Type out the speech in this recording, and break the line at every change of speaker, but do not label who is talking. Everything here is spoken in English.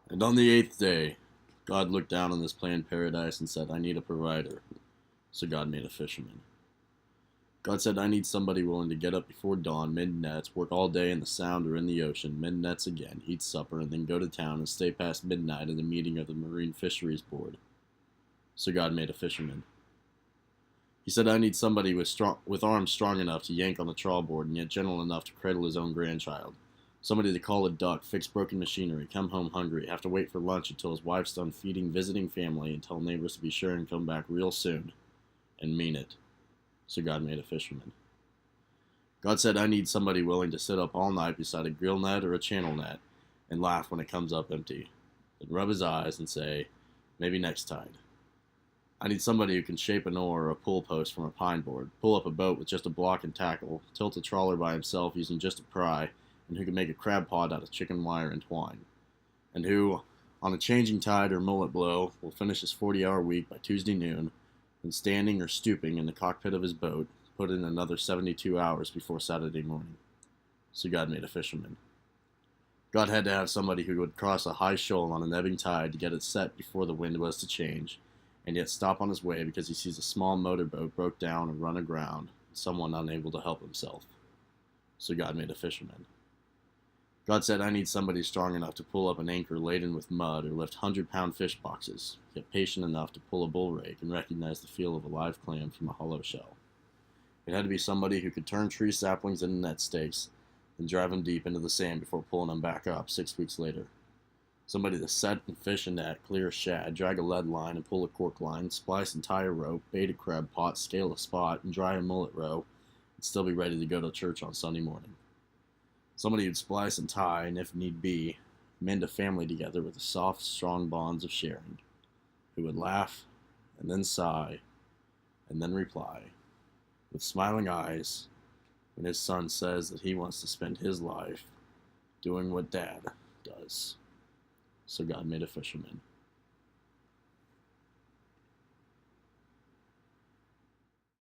And on the eighth day, God looked down on this planned paradise and said, I need a provider. So God made a fisherman. God said, I need somebody willing to get up before dawn, mend nets, work all day in the sound or in the ocean, mend nets again, eat supper, and then go to town and stay past midnight at a meeting of the Marine Fisheries Board. So God made a fisherman. He said, I need somebody with arms strong enough to yank on the trawl board and yet gentle enough to cradle his own grandchild. Somebody to call a duck, fix broken machinery, come home hungry, have to wait for lunch until his wife's done feeding visiting family and tell neighbors to be sure and come back real soon. And mean it. So God made a fisherman. God said, I need somebody willing to sit up all night beside a gill net or a channel net and laugh when it comes up empty. Then rub his eyes and say, maybe next tide. I need somebody who can shape an oar or a pull post from a pine board, pull up a boat with just a block and tackle, tilt a trawler by himself using just a pry, and who can make a crab pot out of chicken wire and twine. And who, on a changing tide or mullet blow, will finish his 40-hour week by Tuesday noon, and standing or stooping in the cockpit of his boat, put in another 72 hours before Saturday morning. So God made a fisherman. God had to have somebody who would cross a high shoal on an ebbing tide to get it set before the wind was to change, and yet stop on his way because he sees a small motorboat broke down and run aground, and someone unable to help himself. So God made a fisherman. God said, I need somebody strong enough to pull up an anchor laden with mud or lift 100-pound fish boxes, yet patient enough to pull a bull rake and recognize the feel of a live clam from a hollow shell. It had to be somebody who could turn tree saplings into net stakes and drive them deep into the sand before pulling them back up 6 weeks later. Somebody to set and fish a net, clear a shad, drag a lead line and pull a cork line, splice and tie a rope, bait a crab pot, scale a spot, and dry a mullet row, and still be ready to go to church on Sunday morning. Somebody who'd splice and tie, and if need be, mend a family together with the soft, strong bonds of sharing, who would laugh, and then sigh, and then reply, with smiling eyes, when his son says that he wants to spend his life doing what Dad does. So God made a fisherman.